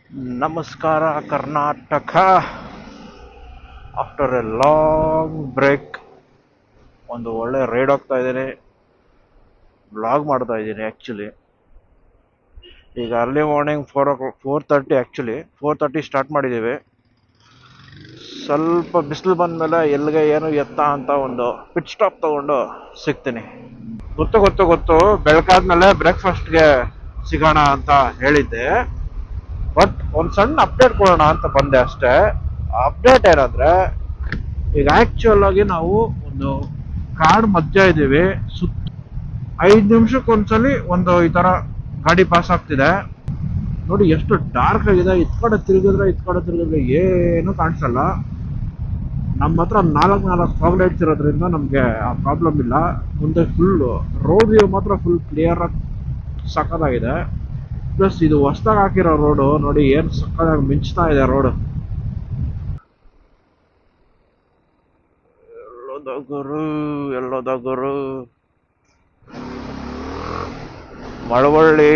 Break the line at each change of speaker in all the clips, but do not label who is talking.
ನಮಸ್ಕಾರ Karnataka. After a long break ಒಂದು ಒಳ್ಳೆ ರೈಡ್ ಹೋಗ್ತಾ ಇದ್ದೀನಿ. ಬ್ಲಾಗ್ ಮಾಡ್ತಾ ಇದ್ದೀನಿ. ಆ್ಯಕ್ಚುಲಿ ಈಗ ಅರ್ಲಿ ಮಾರ್ನಿಂಗ್ 4:30, ಆ್ಯಕ್ಚುಲಿ 4:30 ಸ್ಟಾರ್ಟ್ ಮಾಡಿದ್ದೀವಿ. ಸ್ವಲ್ಪ ಬಿಸಿಲು ಬಂದಮೇಲೆ ಎಲ್ಲಿಗೆ ಏನು ಎತ್ತ ಅಂತ ಒಂದು ಪಿಟ್ ಸ್ಟಾಪ್ ತಗೊಂಡು ಸಿಗ್ತೀನಿ. ಗೊತ್ತು ಗೊತ್ತು ಗೊತ್ತು, ಬೆಳಕಾದ್ಮೇಲೆ ಬ್ರೇಕ್ಫಾಸ್ಟ್ಗೆ ಸಿಗೋಣ ಅಂತ ಹೇಳಿದ್ದೆ. ಬಟ್ ಒಂದು ಸಣ್ಣ ಅಪ್ಡೇಟ್ ಕೊಡೋಣ ಅಂತ ಬಂದೆ ಅಷ್ಟೇ. ಅಪ್ಡೇಟ್ ಏನಂದ್ರೆ, ಈಗ ಆಕ್ಚುಯಲ್ ಆಗಿ ನಾವು ಒಂದು ಕಾಡ್ ಮಧ್ಯ ಇದ್ದೀವಿ. 5 ನಿಮಿಷಕ್ಕೊಂದ್ಸಲಿ ಒಂದು ಈ ತರ ಗಾಡಿ ಪಾಸ್ ಆಗ್ತಿದೆ. ನೋಡಿ ಎಷ್ಟು ಡಾರ್ಕ್ ಆಗಿದೆ. ಇತ್ ಕಡೆ ತಿರುಗಿದ್ರೆ ಏನು ಕಾಣಿಸಲ್ಲ. ನಮ್ಮ ಹತ್ರ ನಾಲ್ಕು ಫಾಗ್ ಲೈಟ್ಸ್ ಇರೋದ್ರಿಂದ ನಮ್ಗೆ ಆ ಪ್ರಾಬ್ಲಮ್ ಇಲ್ಲ. ಮುಂದೆ ಫುಲ್ ರೋಡ್ ವ್ಯೂ ಮಾತ್ರ ಫುಲ್ ಕ್ಲಿಯರ್ ಆಗಿ ಸಕ್ಕತ್ತಾಗಿದೆ. ಪ್ಲಸ್ ಇದು ಹೊಸದಾಗಿ ಹಾಕಿರೋ ರೋಡು ನೋಡಿ ಏನ್ ಸಕ್ಕತ್ತಾಗಿ ಮಿಂಚ್ತಾ ಇದೆ ರೋಡ್. ಎಲ್ಲೋದ ಗುರು ಮಳವಳ್ಳಿ.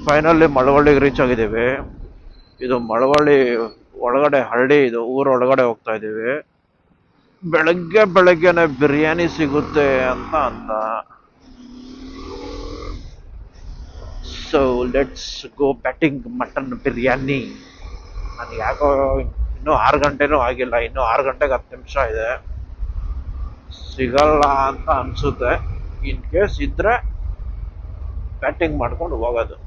ಫೈನಲಿ ಮಳವಳ್ಳಿಗೆ ರೀಚ್ ಆಗಿದ್ದೀವಿ. ಇದು ಮಳವಳ್ಳಿ ಒಳಗಡೆ ಹಳ್ಳಿ, ಇದು ಊರೊಳಗಡೆ ಹೋಗ್ತಾ ಇದ್ದೀವಿ. ಬೆಳಗ್ಗೆನೆ ಬಿರಿಯಾನಿ ಸಿಗುತ್ತೆ ಅಂತ ಅಂದ. So let's go batting mutton biryani. ನನಗೆ ಯಾಕೋ ಇನ್ನೂ 6 ಗಂಟೆನೂ ಆಗಿಲ್ಲ. ಇನ್ನೂ 6 ಗಂಟೆಗೆ 10 ನಿಮಿಷ ಇದೆ. ಸಿಗಲ್ಲ ಅಂತ ಅನ್ಸುತ್ತೆ. ಇನ್ ಕೇಸ್ ಇದ್ರೆ ಬ್ಯಾಟಿಂಗ್ ಮಾಡ್ಕೊಂಡು ಹೋಗೋದು.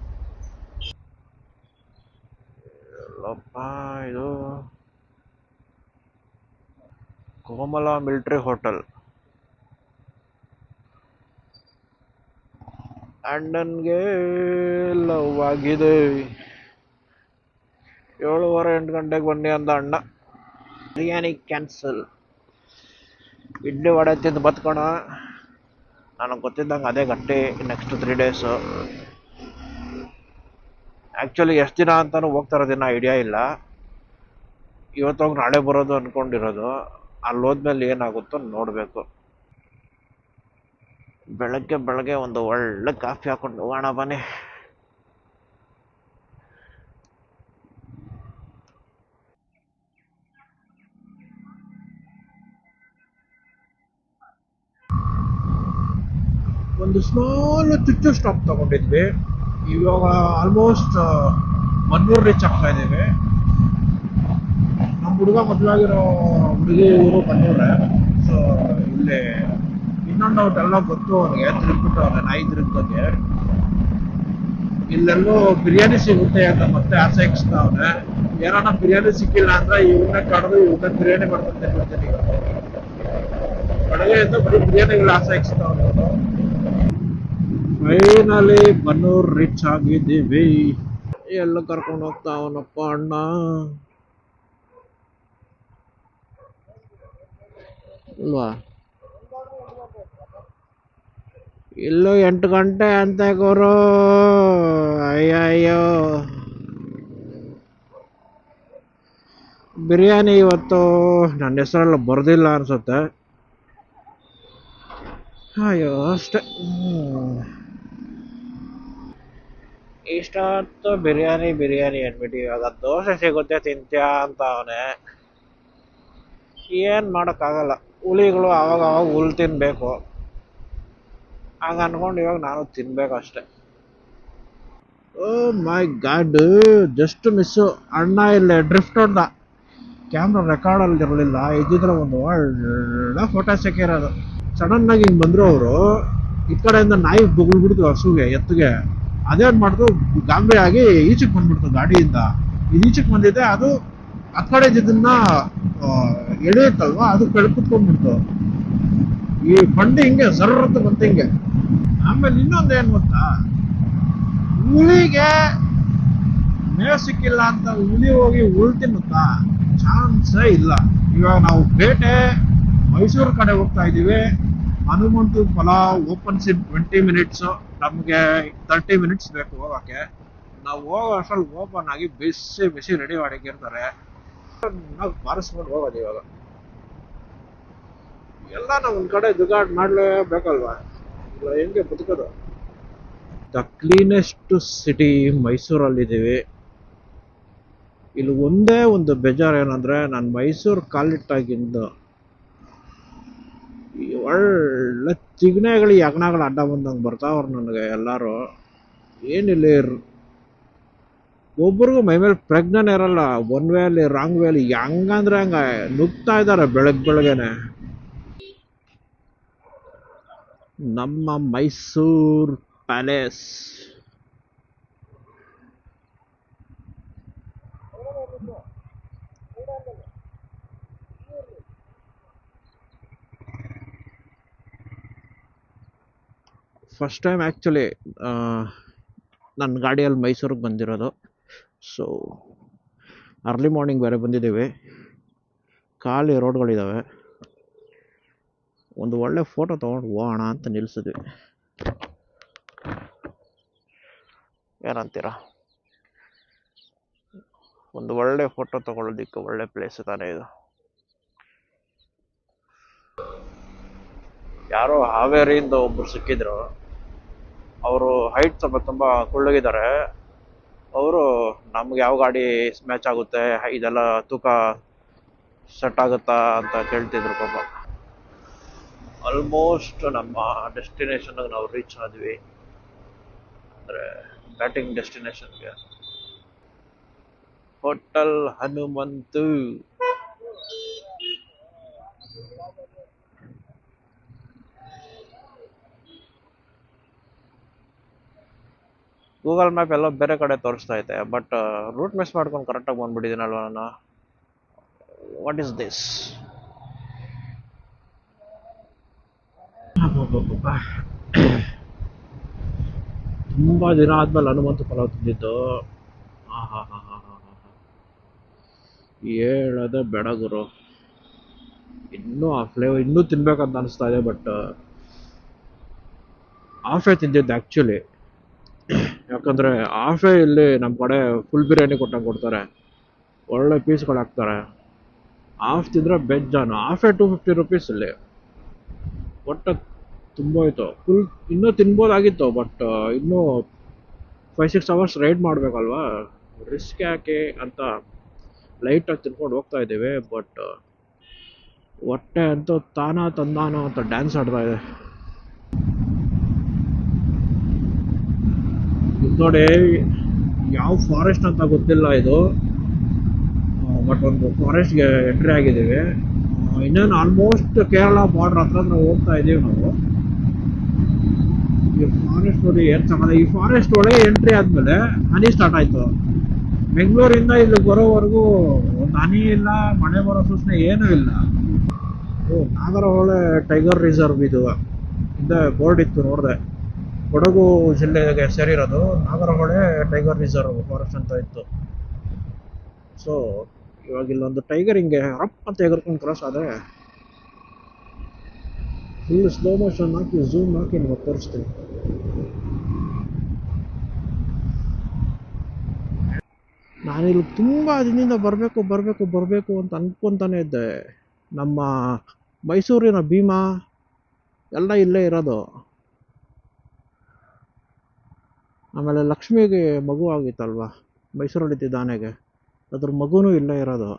ಎಲ್ಲಪ್ಪ ಇದು ಕೋಮಲ ಮಿಲಿಟರಿ ಹೋಟೆಲ್. ಅಣ್ಣನ್ಗೆ ಲವ್ ಆಗಿದೆ. 7:30 8 ಗಂಟೆಗೆ ಬನ್ನಿ ಅಂದ ಅಣ್ಣ. ಬಿರಿಯಾನಿ ಕ್ಯಾನ್ಸಲ್. ಇಡ್ಲಿ ವಡೆ ತಿಂದು ಬತ್ಕೋಣ. ನನಗೆ ಗೊತ್ತಿದ್ದಂಗೆ ಅದೇ ಗಟ್ಟಿ ನೆಕ್ಸ್ಟ್ 3 ಡೇಸು. ಆ್ಯಕ್ಚುಲಿ ಎಷ್ಟು ದಿನ ಅಂತಾನು ಹೋಗ್ತಾ ಇರೋದಿನ್ನ ಐಡಿಯಾ ಇಲ್ಲ. ಇವತ್ತೋಗಿ ನಾಳೆ ಬರೋದು ಅನ್ಕೊಂಡಿರೋದು. ಅಲ್ಲಿ ಹೋದ್ಮೇಲೆ ಏನಾಗುತ್ತೋ ನೋಡಬೇಕು. ಬೆಳಗ್ಗೆ ಒಂದು ಒಳ್ಳೆ ಕಾಫಿ ಹಾಕೊಂಡು ಹೋಗೋಣ ಬನ್ನಿ. ಒಂದು ಸ್ಮಾಲ್ ಚುಚ್ಚು ಸ್ಟಾಪ್ ತಗೊಂಡಿದ್ವಿ. ಇವಾಗ ಆಲ್ಮೋಸ್ಟ್ ಮನ್ನೂರು ರೀಚ್ ಆಗ್ತಾ ಇದ್ದೀವಿ. ನಮ್ಮ ಹುಡುಗ ಮದುವಾಗಿರೋ ಹುಡುಗಿ ಊರು ಮನ್ನೂರೇ. ಸೊ ಇಲ್ಲಿ ಇನ್ನೊಂದು ಔಟ್ ಎಲ್ಲ ಗೊತ್ತು ಅವನಿಗೆ. ತಿರುಗ್ಬಿಟ್ಟು ಅವನ ನಾಯಿ ತಿರುಗ್ದೋಕೆ ಇಲ್ಲೆಲ್ಲೋ ಬಿರಿಯಾನಿ ಸಿಗುತ್ತೆ ಅಂತ ಮತ್ತೆ ಆಸೆ ಇಕ್ಸ್ತಾವನೆ. ಏನಾನ ಬಿರಿಯಾನಿ ಸಿಕ್ಕಿಲ್ಲ ಅಂದ್ರೆ ಇವನ್ನ ಕಡ್ದು ಇವನ್ನ ಬಿರಿಯಾನಿ ಮಾಡ್ಕೊಂತ ಬರ್ತೀನಿ. ಬೆಳಗ್ಗೆಯಿಂದ ಬರೀ ಬಿರಿಯಾನಿಗಳ ಆಸೆ ಇಕ್ಸ್ತಾವನೆ. ಫೈನಲಿ ಬನ್ನೂರ್ ರೀಚ್ ಆಗಿದ್ದೀವಿ. ಎಲ್ಲ ಕರ್ಕೊಂಡು ಹೋಗ್ತಾ ಅವನಪ್ಪ ಅಣ್ಣ. ಅಲ್ವಾ, ಇಲ್ಲೂ 8 ಗಂಟೆ ಅಂತ ಗುರು. ಅಯ್ಯಯ್ಯೋ, ಬಿರಿಯಾನಿ ಇವತ್ತು ನನ್ನ ಹೆಸರೆಲ್ಲ ಬರ್ದಿಲ್ಲ ಅನ್ಸುತ್ತೆ. ಅಯ್ಯೋ ಅಷ್ಟೆ. ಇಷ್ಟೊತ್ತು ಬಿರಿಯಾನಿ ಅಂದ್ಬಿಟ್ಟು ಇವಾಗ ದೋಸೆ ಸಿಗುತ್ತೆ ತಿಂತ್ಯಾ ಅಂತ ಅವನೇ. ಏನ್ ಮಾಡೋಕ್ಕಾಗಲ್ಲ. ಹುಲಿಗಳು ಅವಾಗ ಹುಲ್ ತಿನ್ಬೇಕು. ಹಂಗ ಅನ್ಕೊಂಡು ಇವಾಗ ನಾನು ತಿನ್ಬೇಕು ಅಷ್ಟೆ. ಓ ಮೈ ಗಾಡ್, ಜಸ್ಟ್ ಮಿಸ್ಸು. ಅಣ್ಣ ಇಲ್ಲೇ ಡ್ರಿಫ್ಟ್ ಹೊಡ್ದ. ಕ್ಯಾಮ್ರಾ ರೆಕಾರ್ಡಲ್ಲಿ ಇರಲಿಲ್ಲ. ಇದ್ದಿದ್ರೆ ಒಂದು ಒಳ್ಳೆ ಫೋಟೋ ಸಿಕ್ಕಿರೋದು. ಸಡನ್ ಆಗಿ ಹಿಂಗೆ ಬಂದ್ರು ಅವರು. ಈ ಕಡೆಯಿಂದ ನಾಯಿ ಬೊಗಳ್ಬಿಡ್ತು ಹಸುಗೆ, ಎತ್ತಿಗೆ. ಅದೇನ್ ಮಾಡ್ತು, ಗಾಂಬೆ ಆಗಿ ಈಚೆಗೆ ಬಂದ್ಬಿಡ್ತು ಗಾಡಿಯಿಂದ. ಇದು ಈಚೆಗೆ ಬಂದಿದೆ, ಅದು ಆ ಕಡೆ ಇದನ್ನ ಎಳೆಯುತ್ತಲ್ವಾ, ಅದು ಕುತ್ಕೊಂಡ್ಬಿಡ್ತು. ಈ ಬಂಡಿ ಹಿಂಗೆ ಸರ್ರತ್ತು ಬಂತ ಹಿಂಗೆ. ಆಮೇಲೆ ಇನ್ನೊಂದೇನು ಗೊತ್ತಾ, ಹುಲಿಗೆ ಮೇವು ಸಿಕ್ಕಿಲ್ಲ ಅಂತ ಹುಲಿ ಹೋಗಿ ಹುಲ್ ತಿನ್ನುತ್ತಾ? ಚಾನ್ಸೇ ಇಲ್ಲ. ಇವಾಗ ನಾವು ಪೇಟೆ ಮೈಸೂರು ಕಡೆ ಹೋಗ್ತಾ ಇದೀವಿ. ಹನುಮಂತು ಪಲಾವ್ ಓಪನ್ಸ್ ಇನ್ 20 ಮಿನಿಟ್ಸ್. ನಮಗೆ 30 ಮಿನಿಟ್ಸ್ ಬೇಕು ಹೋಗಕ್ಕೆ. ನಾವು ಹೋಗೋ ಅಷ್ಟ್ರಲ್ಲಿ ಓಪನ್ ಆಗಿ ಬಿಸಿ ರೆಡಿ ಮಾಡಿರ್ತಾರೆ. ನಾವು ಬಾರಿಸ್ಕೊಂಡು ಹೋಗೋದು. ಇವಾಗ ಎಲ್ಲ ನಾವು ಒಂದ್ ಕಡೆ ಜುಗಾಡ್ ಮಾಡ್ಲೇಬೇಕಲ್ವಾ, ಇಲ್ಲ ಹೆಂಗೆ ಬದುಕೋದು? ದ ಕ್ಲೀನೆಸ್ಟ್ ಸಿಟಿ ಮೈಸೂರಲ್ಲಿದ್ದೀವಿ. ಇಲ್ಲಿ ಒಂದೇ ಒಂದು ಬೇಜಾರು ಏನಂದ್ರೆ, ನಾನು ಮೈಸೂರು ಕಾಲಿಟ್ಟಾಗಿಂದ ಈ ಒಳ್ಳೆ ಚಿಗ್ನೆಗಳು ಯಗ್ನಗಳು ಅಡ್ಡ ಬಂದಂಗೆ ಬರ್ತಾವ್ರು ನನಗೆ ಎಲ್ಲರೂ. ಏನಿಲ್ಲ, ಒಬ್ರಿಗೂ ಮೈ ಮೇಲೆ ಪ್ರಜ್ಞೆನೇ ಇರಲ್ಲ. ಒನ್ ವೇಲಿ ರಾಂಗ್ ವೇಲಿ ಹೆಂಗಂದ್ರೆ ಹಂಗ ನುಗ್ತಾ ಇದ್ದಾರೆ ಬೆಳಗ್ಗೆನೆ. ನಮ್ಮ Mysore palace first time actually ನನ್ನ ಗಾಡಿಯಲ್ಲಿ ಮೈಸೂರಿಗೆ ಬಂದಿರೋದು. ಸೊ ಅರ್ಲಿ ಮಾರ್ನಿಂಗ್ ಬೇರೆ ಬಂದಿದ್ದೀವಿ, ಖಾಲಿ ರೋಡ್ಗಳಿದ್ದಾವೆ. ಒಂದು ಒಳ್ಳೆ ಫೋಟೋ ತೊಗೊಂಡು ಹೋಗೋಣ ಅಂತ ನಿಲ್ಲಿಸಿದ್ವಿ. ಏನಂತೀರ? ಒಂದು ಒಳ್ಳೆ ಫೋಟೋ ತಗೊಳ್ಳೋದಿಕ್ಕೆ ಒಳ್ಳೆ ಪ್ಲೇಸ್ ತಾನೇ ಇದು. ಯಾರೋ ಹಾವೇರಿಯಿಂದ ಒಬ್ರು ಸಿಕ್ಕಿದ್ರು. ಅವರು ಹೈಟ್ ಸ್ವಲ್ಪ ತುಂಬ ಕುಳ್ಳಗಿದ್ದಾರೆ. ಅವರು ನಮ್ಗೆ ಯಾವ ಗಾಡಿ ಮ್ಯಾಚ್ ಆಗುತ್ತೆ, ಇದೆಲ್ಲ ತೂಕ ಸೆಟ್ ಆಗುತ್ತಾ ಅಂತ ಕೇಳ್ತಿದ್ರು ಪಾಪ. ಆಲ್ಮೋಸ್ಟ್ ನಮ್ಮ ಡೆಸ್ಟಿನೇಷನ್ಗೆ ನಾವು ರೀಚ್ ಆದ್ವಿ. ಅಂದರೆ ಬ್ಯಾಟಿಂಗ್ ಡೆಸ್ಟಿನೇಷನ್ಗೆ, ಹೋಟೆಲ್ ಹನುಮಂತು. ಗೂಗಲ್ ಮ್ಯಾಪ್ ಎಲ್ಲ ಬೇರೆ ಕಡೆ ತೋರಿಸ್ತಾ ಐತೆ, ಬಟ್ ರೂಟ್ ಮಿಸ್ ಮಾಡ್ಕೊಂಡು ಕರೆಕ್ಟಾಗಿ ಬಂದ್ಬಿಟ್ಟಿದ್ದೀನಲ್ವ ನಾನು. What is this? ತುಂಬ ದಿನ ಆದ್ಮೇಲೆ ಹನುಮಂತು ಪಲಾವ್ ತಿಂದಿದ್ದು. ಹೇಳದೆ ಬೇಡ ಗುರು, ಇನ್ನೂ ಆ ಫ್ಲೇವರ್ ಇನ್ನೂ ತಿನ್ಬೇಕಂತ ಅನಿಸ್ತಾ ಇದೆ. ಬಟ್ ಹಾಫೇ ತಿಂದಿದ್ದು ಆ್ಯಕ್ಚುಲಿ. ಯಾಕಂದರೆ ಹಾಫೇ ಇಲ್ಲಿ ನಮ್ಮ ಕಡೆ ಫುಲ್ ಬಿರಿಯಾನಿ ಕೊಟ್ಟಂಗೆ ಕೊಡ್ತಾರೆ, ಒಳ್ಳೆ ಪೀಸ್ಗಳು ಹಾಕ್ತಾರೆ. ಹಾಫ್ ತಿಂದರೆ ಬೆಜ್ಜಾನು. ಹಾಫೇ 250 rupees ಇಲ್ಲಿ. ಒಟ್ಟು ತುಂಬ ಹೋಯ್ತು. ಫುಲ್ ಇನ್ನೂ ತಿನ್ಬೋದಾಗಿತ್ತು, ಬಟ್ ಇನ್ನೂ 5-6 hours ರೈಡ್ ಮಾಡಬೇಕಲ್ವಾ, ರಿಸ್ಕ್ ಯಾಕೆ ಅಂತ ಲೈಟಾಗಿ ತಿನ್ಕೊಂಡು ಹೋಗ್ತಾ ಇದ್ದೀವಿ. ಬಟ್ ಹೊಟ್ಟೆ ಅಂತೂ ತಾನ ತಂದಾನೋ ಅಂತ ಡ್ಯಾನ್ಸ್ ಆಡ್ತಾ ಇದೆ. ನೋಡಿ, ಯಾವ ಫಾರೆಸ್ಟ್ ಅಂತ ಗೊತ್ತಿಲ್ಲ ಇದು, ಬಟ್ ಒಂದು ಫಾರೆಸ್ಟ್ಗೆ ಎಂಟ್ರಿ ಆಗಿದ್ದೀವಿ. ಇನ್ನೇನು ಆಲ್ಮೋಸ್ಟ್ ಕೇರಳ ಬಾರ್ಡರ್ ಹತ್ರ ನಾವು ಹೋಗ್ತಾ ಇದ್ದೀವಿ ನಾವು. ಈ ಫಾರೆಸ್ಟ್ ನೋಡಿ ಏನು ಚೆನ್ನಾಗಿದೆ. ಈ ಫಾರೆಸ್ಟ್ ಒಳಗೆ ಎಂಟ್ರಿ ಆದಮೇಲೆ ಹನಿ ಸ್ಟಾರ್ಟ್ ಆಯಿತು. ಬೆಂಗಳೂರಿಂದ ಇಲ್ಲಿ ಬರೋವರೆಗೂ ಒಂದು ಹನಿ ಇಲ್ಲ, ಮಳೆ ಬರೋ ಸೂಚನೆ ಏನೂ ಇಲ್ಲ. ನಾಗರಹೊಳೆ ಟೈಗರ್ ರಿಸರ್ವ್ ಇದು, ಹಿಂದೆ ಬೋರ್ಡ್ ಇತ್ತು ನೋಡಿದೆ. ಕೊಡಗು ಜಿಲ್ಲೆಗೆ ಸೇರಿರೋದು ನಾಗರಹೊಳೆ ಟೈಗರ್ ರಿಸರ್ವ್ ಫಾರೆಸ್ಟ್ ಅಂತ ಇತ್ತು. ಸೊ ಇವಾಗ ಇಲ್ಲೊಂದು ಟೈಗರ್ ಹಿಂಗೆ ರಪ್ ಅಂತ ಎಗರ್ಕೊಂಡು ಕ್ರಾಸ್ ಆದರೆ ಫುಲ್ ಸ್ಲೋ ಮೋಷನ್ ಹಾಕಿ ಝೂಮ್ ಹಾಕಿ ನಿಮಗೆ ತೋರಿಸ್ತೀನಿ. ನಾನಿಲ್ಲಿ ತುಂಬ ದಿನದಿಂದ ಬರಬೇಕು ಅಂತ ಅನ್ಕೊತಾನೆ ಇದ್ದೆ. ನಮ್ಮ ಮೈಸೂರಿನ ಭೀಮಾ ಎಲ್ಲ ಇಲ್ಲೇ ಇರೋದು. ಆಮೇಲೆ ಲಕ್ಷ್ಮಿಗೆ ಮಗು ಆಗಿತ್ತಲ್ವ ಮೈಸೂರಲ್ಲಿದ್ದ ಆನೆಗೆ, ಅದ್ರ ಮಗುನೂ ಇಲ್ಲೇ ಇರೋದು.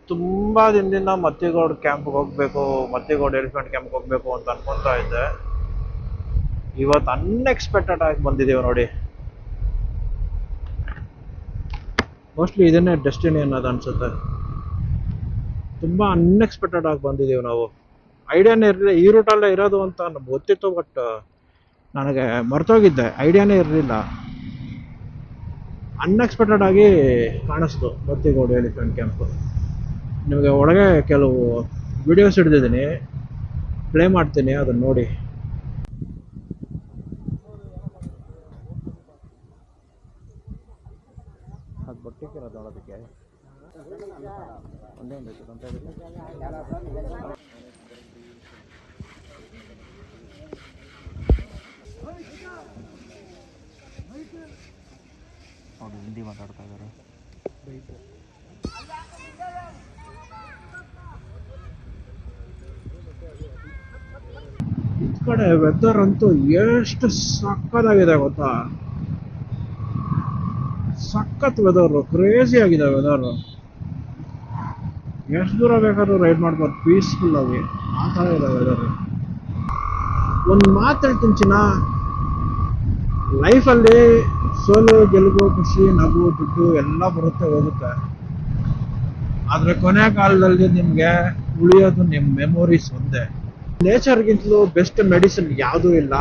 ತುಂಬ ದಿನದಿಂದ ಮತ್ತಿಗೋಡ್ ಕ್ಯಾಂಪ್ಗೆ ಹೋಗ್ಬೇಕು, ಮತ್ತಿಗೋಡ್ ಎಲಿಫೆಂಟ್ ಕ್ಯಾಂಪ್ಗೆ ಹೋಗ್ಬೇಕು ಅಂತ ಅನ್ಕೊತಾ ಇದ್ದೆ. ಇವತ್ತು ಅನ್ಎಕ್ಸ್ಪೆಕ್ಟೆಡ್ ಆಗಿ ಬಂದಿದ್ದೀವಿ ನೋಡಿ. ಮೋಸ್ಟ್ಲಿ ಇದನ್ನೇ ಡೆಸ್ಟಿನಿ ಅನ್ನೋದು ಅನ್ಸುತ್ತೆ. ತುಂಬ ಅನ್ಎಕ್ಸ್ಪೆಕ್ಟೆಡ್ ಆಗಿ ಬಂದಿದ್ದೀವಿ ನಾವು. ಐಡಿಯಾನೇ ಇರಲಿಲ್ಲ ಈ ರೂಟಲ್ಲೇ ಇರೋದು ಅಂತ ನಮ್ಗೆ ಗೊತ್ತಿತ್ತು, ಬಟ್ ನನಗೆ ಮರ್ತೋಗಿದ್ದೆ, ಐಡಿಯಾನೇ ಇರಲಿಲ್ಲ. ಅನ್ಎಕ್ಸ್ಪೆಕ್ಟೆಡ್ ಆಗಿ ಕಾಣಿಸ್ತು ಮತ್ತಿಗೋಡು ಎಲಿಫೆಂಟ್ ಕ್ಯಾಂಪು. ನಿಮಗೆ ಒಳಗೆ ಕೆಲವು ವಿಡಿಯೋಸ್ ಹಿಡಿದಿದ್ದೀನಿ, ಪ್ಲೇ ಮಾಡ್ತೀನಿ, ಅದನ್ನು ನೋಡಿ. ಅದು ಬಟ್ಟೆಕ್ಕಿರೋದು ನೋಡೋದಕ್ಕೆ ಒಂದೇ ಒಂದು ಅಂತ ಅವ್ರು ಹಿಂದಿ ಮಾತಾಡ್ತಾ ಇದ್ದಾರೆ. ಕಡೆ ವೆದರ್ ಅಂತೂ ಎಷ್ಟು ಸಕ್ಕತ್ತಾಗಿದೆ ಗೊತ್ತಾ. ಸಖತ್ ವೆದರ್, ಕ್ರೇಜಿ ಆಗಿದೆ ವೆದರ್. ಎಷ್ಟು ದೂರ ಬೇಕಾದ್ರೂ ರೈಡ್ ಮಾಡ್ಬೋದು ಪೀಸ್ಫುಲ್ ಆಗಿ, ಆ ಥರ ಇದೆ ವೆದರ್. ಒಂದು ಮಾತು ಹೇಳ್ತೀನಿ ಚಿನ್ನ, ಲೈಫಲ್ಲಿ ಸೋಲು ಗೆಲುವು ಖುಷಿ ನಗು ದುಡ್ಡು ಎಲ್ಲ ಬರುತ್ತೆ ಹೋಗುತ್ತೆ, ಆದರೆ ಕೊನೆ ಕಾಲದಲ್ಲಿ ನಿಮಗೆ ಉಳಿಯೋದು ನಿಮ್ಮ ಮೆಮೊರೀಸ್ ಒಂದೇ. ನೇಚರ್ಗಿಂತಲೂ ಬೆಸ್ಟ್ ಮೆಡಿಸಿನ್ ಯಾವುದೂ ಇಲ್ಲ.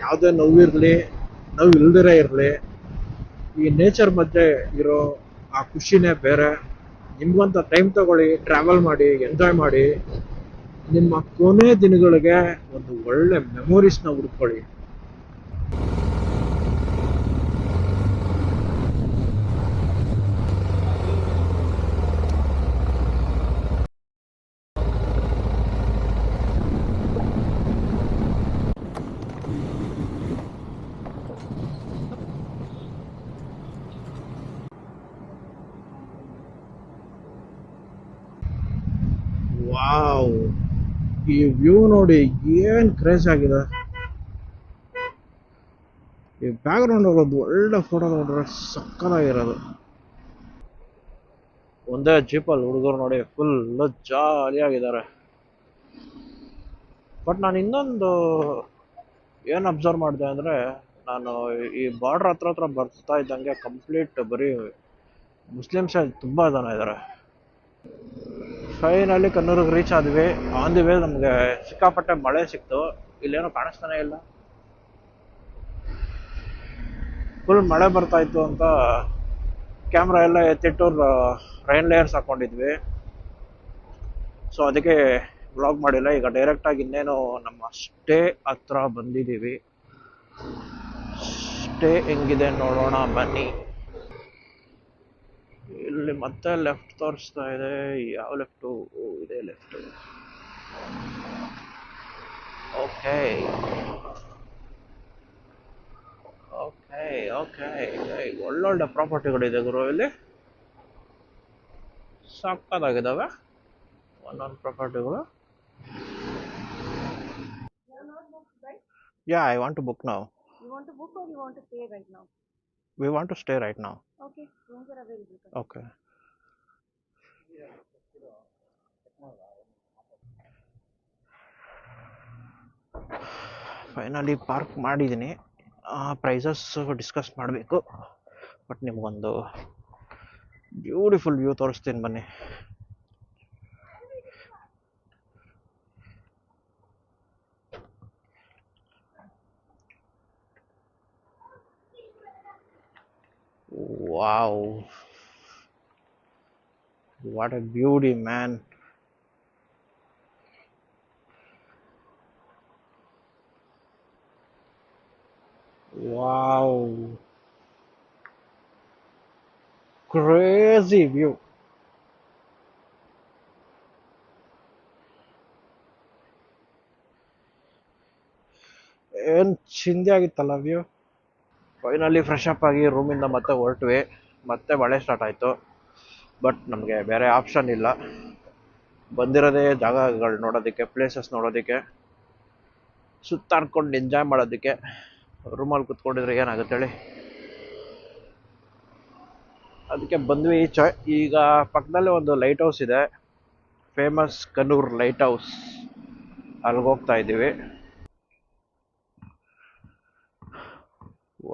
ಯಾವುದೇ ನೋವಿರಲಿ, ನೋವು ಇಲ್ದಿರೇ ಇರಲಿ, ಈ ನೇಚರ್ ಮಧ್ಯೆ ಇರೋ ಆ ಖುಷಿನೇ ಬೇರೆ. ನಿಮ್ಗಂತ ಟೈಮ್ ತಗೊಳ್ಳಿ, ಟ್ರಾವೆಲ್ ಮಾಡಿ, ಎಂಜಾಯ್ ಮಾಡಿ, ನಿಮ್ಮ ಕೊನೆ ದಿನಗಳಿಗೆ ಒಂದು ಒಳ್ಳೆ ಮೆಮೊರೀಸ್ನ ಹುಡ್ಕೊಳ್ಳಿ. ವಾವ್, ಈ ವ್ಯೂ ನೋಡಿ ಏನ್ ಕ್ರೇಜ್ ಆಗಿದೆ. ಈ ಬ್ಯಾಕ್ ಗ್ರೌಂಡ್ ಒಂದು ಒಳ್ಳೆ ಫೋಟೋ ನೋಡ್ರೆ ಸಕ್ಕತ್ತಾಗಿರೋದು. ಒಂದೇ ಜೀಪಲ್ಲಿ ಹುಡುಗರು ನೋಡಿ ಫುಲ್ ಜಾಲಿಯಾಗಿದ್ದಾರೆ. ಬಟ್ ನಾನು ಇನ್ನೊಂದು ಏನು ಅಬ್ಸರ್ವ್ ಮಾಡಿದೆ ಅಂದರೆ, ನಾನು ಈ ಬಾರ್ಡರ್ ಹತ್ರ ಹತ್ರ ಬರ್ತಾ ಇದ್ದಂಗೆ ಕಂಪ್ಲೀಟ್ ಬರೀ ಮುಸ್ಲಿಮ್ಸೇ ತುಂಬ ಜನ ಇದ್ದಾರೆ. ಫೈನಲಿ ಕನ್ನೂರಿಗೆ ರೀಚ್ ಆದ್ವಿ. ಆನ್ ದಿ ವೇ ನಮಗೆ ಸಿಕ್ಕಾಪಟ್ಟೆ ಮಳೆ ಸಿಕ್ತು. ಇಲ್ಲೇನೋ ಕಾಣಿಸ್ತಾನೆ ಇಲ್ಲ. ಫುಲ್ ಮಳೆ ಬರ್ತಾ ಇತ್ತು ಅಂತ ಕ್ಯಾಮ್ರಾ ಎಲ್ಲ ಎತ್ತಿಟ್ಟು ರೈನ್ ಲೇಯರ್ಸ್ ಹಾಕೊಂಡಿದ್ವಿ. ಸೊ ಅದಕ್ಕೆ ವ್ಲಾಗ್ ಮಾಡಿಲ್ಲ. ಈಗ ಡೈರೆಕ್ಟಾಗಿ ಇನ್ನೇನು ನಮ್ಮ ಸ್ಟೇ ಹತ್ರ ಬಂದಿದ್ದೀವಿ. ಸ್ಟೇ ಹೆಂಗಿದೆ ನೋಡೋಣ ಬನ್ನಿ. ಇಲ್ಲಿ ಮತ್ತೆ ಲೆಫ್ಟ್ ತೋರಿಸ್ತಾ ಇದೆ. ಯಾವ ಲೆಫ್ಟು? ಇದೆ ಲೆಫ್ಟು. Okay okay okay. ಒಳ್ಳೊಳ್ಳೆ ಪ್ರಾಪರ್ಟಿಗಳಿದೆ ಗುರು ಇಲ್ಲಿ, ಸಕ್ಕತ್ತಾಗಿದ್ದಾವೆ ಒಂದೊಂದು ಪ್ರಾಪರ್ಟಿಗಳು. Yeah, I want to book now.
You want to book or you want to stay right now?
We want to stay right now.
Okay, rooms are available.
Okay. Finally park ಮಾಡಿದ್ದೀನಿ. Prices discuss ಮಾಡಬೇಕು. But ನಿಮಗೊಂದು beautiful view ತೋರಿಸ್ತೀನಿ ಬನ್ನಿ. Wow, what A beauty man. Wow, crazy view. ಏನು ಚಿಂದಿ ಆಗಿತ್ತಲ್ಲ view. Finally fresh up ಆಗಿ ರೂಮಿಂದ ಮತ್ತೆ ಹೊರಟ್ವಿ. ಮತ್ತೆ ಮಳೆ ಸ್ಟಾರ್ಟ್ ಆಯಿತು. ಬಟ್ ನಮಗೆ ಬೇರೆ ಆಪ್ಷನ್ ಇಲ್ಲ. ಬಂದಿರೋದೇ ಜಾಗಗಳು ನೋಡೋದಕ್ಕೆ, ಪ್ಲೇಸಸ್ ನೋಡೋದಕ್ಕೆ, ಸುತ್ತಾಡ್ಕೊಂಡು ಎಂಜಾಯ್ ಮಾಡೋದಕ್ಕೆ. ರೂಮಲ್ಲಿ ಕುತ್ಕೊಂಡಿದ್ರೆ ಏನಾಗುತ್ತೆ ಹೇಳಿ. ಅದಕ್ಕೆ ಬಂದ್ವಿ ಈಚೆ. ಈಗ ಪಕ್ಕದಲ್ಲೇ ಒಂದು ಲೈಟ್ ಹೌಸ್ ಇದೆ, ಫೇಮಸ್ ಕನ್ನೂರ್ ಲೈಟ್ ಹೌಸ್. ಅಲ್ಲಿಗೆ ಹೋಗ್ತಾ ಇದ್ದೀವಿ.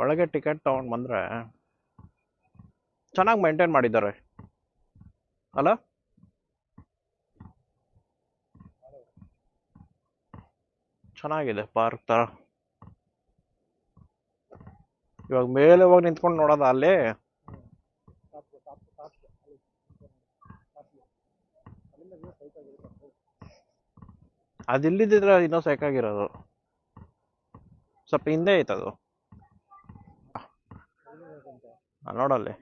ಒಳಗೆ ಟಿಕೆಟ್ ತೊಗೊಂಡು ಬಂದರೆ ಚೆನ್ನಾಗಿ ಮೇಂಟೈನ್ ಮಾಡಿದ್ದಾರೆ ಅಲ್ಲ. ಚೆನ್ನಾಗಿದೆ ಪಾರ್ಕ್ ಥರ. ಇವಾಗ ಮೇಲೆ ಹೋಗಿ ನಿಂತ್ಕೊಂಡು ನೋಡೋದ ಅಲ್ಲಿ. ಅದಿಲ್ಲಿದ್ದಿದ್ರೆ ಇನ್ನೂ ಸಾಕಾಗಿರೋದು. ಸ್ವಲ್ಪ ಹಿಂದೆ ಐತದು ನೋಡಲ್ಲಿ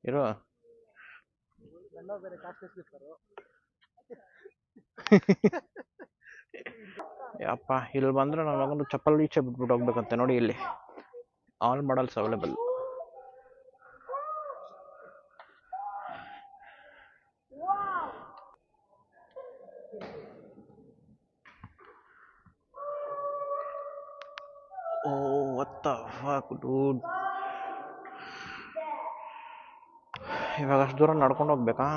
ಇರು. ಯಪ್ಪ, ಇಲ್ಲಿ ಬಂದ್ರೆ ನನ್ನ ಮಗಂದು ಚಪ್ಪಲ್ ಈಚೆ ಬಿಟ್ಬಿಟ್ಟು ಹೋಗ್ಬೇಕಂತೆ ನೋಡಿ. ಇಲ್ಲಿ all models available. Oh what the fuck dude. ಇವಾಗ ಅಷ್ಟು ದೂರ ನಡ್ಕೊಂಡು ಹೋಗ್ಬೇಕಾ?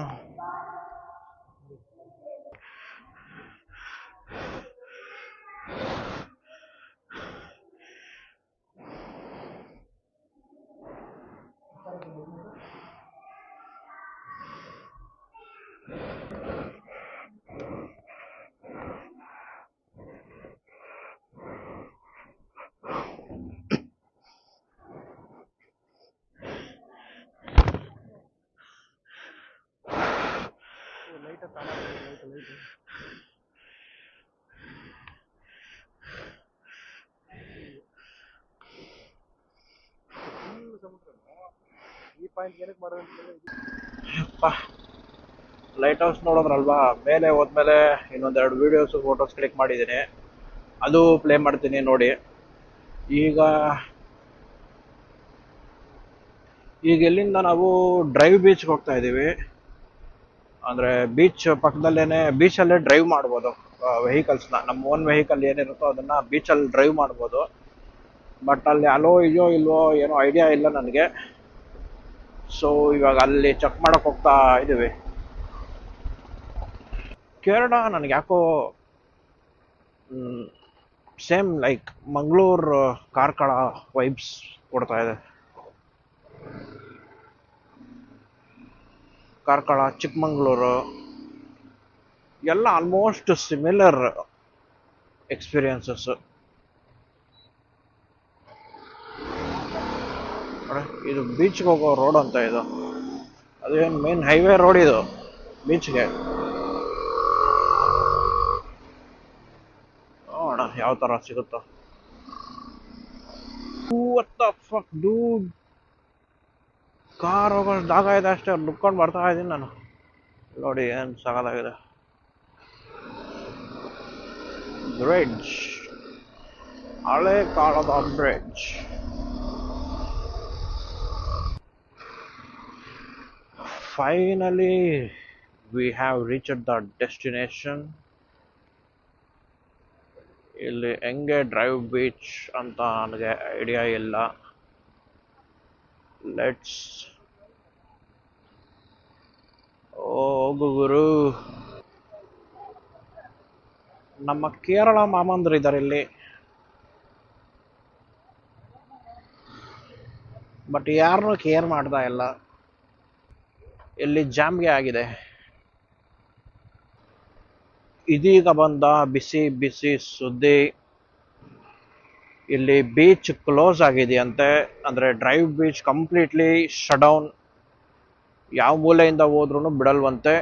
ಲೈಟ್ ಹೌಸ್ ನೋಡೋದ್ರಲ್ವಾ, ಮೇಲೆ ಹೋದ್ಮೇಲೆ ಇನ್ನೊಂದೆರಡು ವಿಡಿಯೋಸ್ ಫೋಟೋಸ್ ಕ್ಲಿಕ್ ಮಾಡಿದ್ದೀನಿ, ಅದು ಪ್ಲೇ ಮಾಡ್ತೀನಿ ನೋಡಿ. ಈಗ ಈಗ ಎಲ್ಲಿಂದ ನಾವು ಡ್ರೈವ್ ಬೀಚ್ಗೆ ಹೋಗ್ತಾ ಇದ್ದೀವಿ. ಅಂದರೆ ಬೀಚ್ ಪಕ್ಕದಲ್ಲೇ, ಬೀಚಲ್ಲೇ ಡ್ರೈವ್ ಮಾಡ್ಬೋದು ವೆಹಿಕಲ್ಸ್ನ. ನಮ್ಮ ಓನ್ ವೆಹಿಕಲ್ ಏನಿರುತ್ತೋ ಅದನ್ನು ಬೀಚಲ್ಲಿ ಡ್ರೈವ್ ಮಾಡ್ಬೋದು. ಬಟ್ ಅಲ್ಲಿ ಅಲೋ ಇದೆಯೋ ಇಲ್ವೋ ಏನೋ ಐಡಿಯಾ ಇಲ್ಲ ನನಗೆ. ಸೊ ಇವಾಗ ಅಲ್ಲಿ ಚೆಕ್ ಮಾಡಕ್ಕೆ ಹೋಗ್ತಾ ಇದ್ದೀವಿ. ಕೇರಳ ನನಗೆ ಯಾಕೋ same like Mangaluru Karkala vibes ಕೊಡ್ತಾ ಇದೆ. ಕಾರ್ಕಳ, ಚಿಕ್ಕಮಂಗ್ಳೂರು ಎಲ್ಲ ಆಲ್ಮೋಸ್ಟ್ ಸಿಮಿಲರ್ ಎಕ್ಸ್ಪೀರಿಯನ್ಸಸ್. ಇದು ಬೀಚ್ಗೆ ಹೋಗೋ ರೋಡ್ ಅಂತ ಇದು. ಅದೇನು ಮೇನ್ ಹೈವೇ ರೋಡ್ ಇದು ಬೀಚ್ಗೆ. ನೋಡೋಣ ಯಾವ ಥರ ಸಿಗುತ್ತೋ. What the fuck dude? Car ಹೋಗೋ ಜಾಗ ಇದೆ ಅಷ್ಟೇ, ನುಕ್ಕೊಂಡು ಬರ್ತಾ ಇದ್ದೀನಿ ನಾನು. ನೋಡಿ ಏನು ಸಾಕಾಗಿದೆ. ಬ್ರಿಡ್ಜ್, ಹಳೆ ಕಾಲದ bridge. Finally we have reached the destination. ಇಲ್ಲಿ ಹೆಂಗೆ ಡ್ರೈವ್ ಬೀಚ್ ಅಂತ ನನಗೆ ಐಡಿಯಾ ಇಲ್ಲ. ಲೆಟ್ಸ್ ಹೋಗು ಗುರು. ನಮ್ಮ ಕೇರಳ ಮಾಮಂದ್ರು ಇದ್ದಾರೆ ಇಲ್ಲಿ, ಬಟ್ ಯಾರನ್ನೂ ಕೇರ್ ಮಾಡ್ತಾ ಇಲ್ಲ. ಇಲ್ಲಿ ಜಾಮ್ಗೆ ಆಗಿದೆ. ಇದೀಗ ಬಂದ ಬಿಸಿ ಬಿಸಿ ಸುದ್ದಿ, ಇಲ್ಲಿ ಬೀಚ್ ಕ್ಲೋಸ್ ಆಗಿದೆಯಂತೆ. ಅಂದರೆ drive beach completely shut down. ಯಾವ ಮೂಲೆಯಿಂದ ಹೋದ್ರೂ ಬಿಡಲ್ವಂತೆ.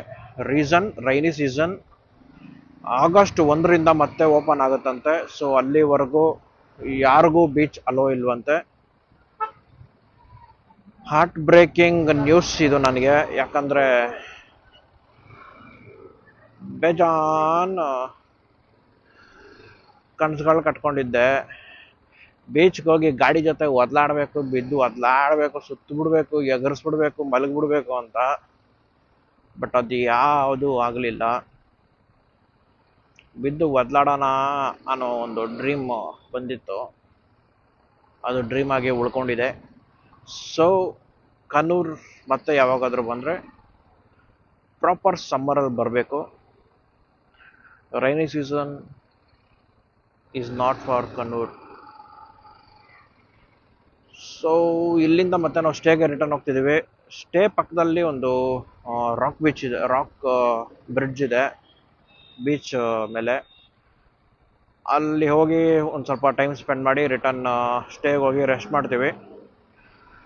Reason rainy season. ಆಗಸ್ಟ್ 1ರಿಂದ ಮತ್ತೆ ಓಪನ್ ಆಗುತ್ತಂತೆ. ಸೊ ಅಲ್ಲಿವರೆಗೂ ಯಾರಿಗೂ ಬೀಚ್ ಅಲೋ ಇಲ್ವಂತೆ. ಹಾರ್ಟ್ ಬ್ರೇಕಿಂಗ್ ನ್ಯೂಸ್ ಇದು ನನಗೆ. ಯಾಕಂದರೆ ಬೇಜಾನ್ ಕನಸುಗಳು ಕಟ್ಕೊಂಡಿದ್ದೆ. ಬೀಚ್ಗೆ ಹೋಗಿ ಗಾಡಿ ಜೊತೆ ಒದ್ಲಾಡಬೇಕು, ಬಿದ್ದು ಒದ್ಲಾಡಬೇಕು, ಸುತ್ತು ಬಿಡಬೇಕು, ಎಗರಿಸ್ಬಿಡ್ಬೇಕು, ಮಲಗಿಬಿಡ್ಬೇಕು ಅಂತ. ಬಟ್ ಅದು ಯಾವುದು ಆಗಲಿಲ್ಲ. ಬಿದ್ದು ಒದ್ಲಾಡೋಣ ಅನ್ನೋ ಒಂದು ಡ್ರೀಮ್ ಬಂದಿತ್ತು, ಅದು ಡ್ರೀಮ್ ಆಗಿ ಉಳ್ಕೊಂಡಿದೆ. ಸೊ ಕನೂರ್ ಮತ್ತೆ ಯಾವಾಗಾದರೂ ಬಂದರೆ ಪ್ರಾಪರ್ ಸಮ್ಮರಲ್ಲಿ ಬರಬೇಕು. Rainy season is not for Kannur. So ಇಲ್ಲಿಂದ ಮತ್ತೆ ನಾವು ಸ್ಟೇಗೆ ರಿಟರ್ನ್ ಹೋಗ್ತಿದ್ದೀವಿ. ಸ್ಟೇ ಪಕ್ಕದಲ್ಲಿ ಒಂದು ರಾಕ್ ಬೀಚ್ ಇದೆ, ರಾಕ್ ಬ್ರಿಡ್ಜ್ ಇದೆ ಬೀಚ್ ಮೇಲೆ. ಅಲ್ಲಿ ಹೋಗಿ ಒಂದು ಸ್ವಲ್ಪ ಟೈಮ್ ಸ್ಪೆಂಡ್ ಮಾಡಿ ರಿಟರ್ನ್ ಸ್ಟೇಗೆ ಹೋಗಿ ರೆಸ್ಟ್ ಮಾಡ್ತೀವಿ.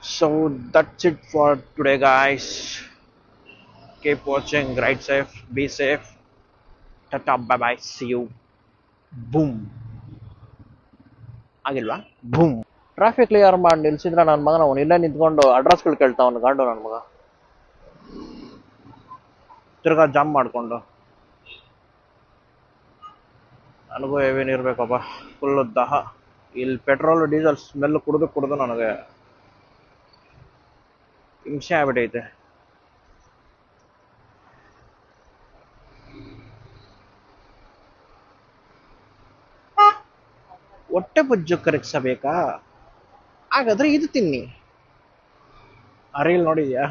So that's it for today guys. Keep watching, ride safe, be safe, tata, bye bye, see you. Boom ಆಗಿಲ್ವಾ? ಬೂಮ್. ಟ್ರಾಫಿಕ್ ಕ್ಲಿಯರ್ ಮಾಡಿ ನಿಲ್ಸಿದ್ರೆ ನನ್ನ ಮಗನ ಅವನು ಇಲ್ಲೇ ನಿಂತ್ಕೊಂಡು ಅಡ್ರೆಸ್ಗಳು ಕೇಳ್ತಾ ಅವನು ಗಾಂಡು ನನ್ನ ಮಗ. ತಿರ್ಗಾ ಜಾಮ್ ಮಾಡಿಕೊಂಡು ನನಗೂ ಹೆವಿನ್ ಇರಬೇಕಪ್ಪ, ಫುಲ್ಲು ದಾಹ. ಇಲ್ಲಿ ಪೆಟ್ರೋಲ್ ಡೀಸೆಲ್ ಸ್ಮೆಲ್ ಕುಡಿದು ಕುಡಿದು ನನಗೆ ಹಿಂಸೆ ಆಗ್ಬಿಟ್ಟೈತೆ. ಹೊಟ್ಟೆ ಬೊಜ್ಜು ಕರಗಿಸಬೇಕಾ? ಹಾಗಾದ್ರೆ ಇದು ತಿನ್ನಿ. ಆ ರೀಲ್ ನೋಡಿದ್ಯಾ?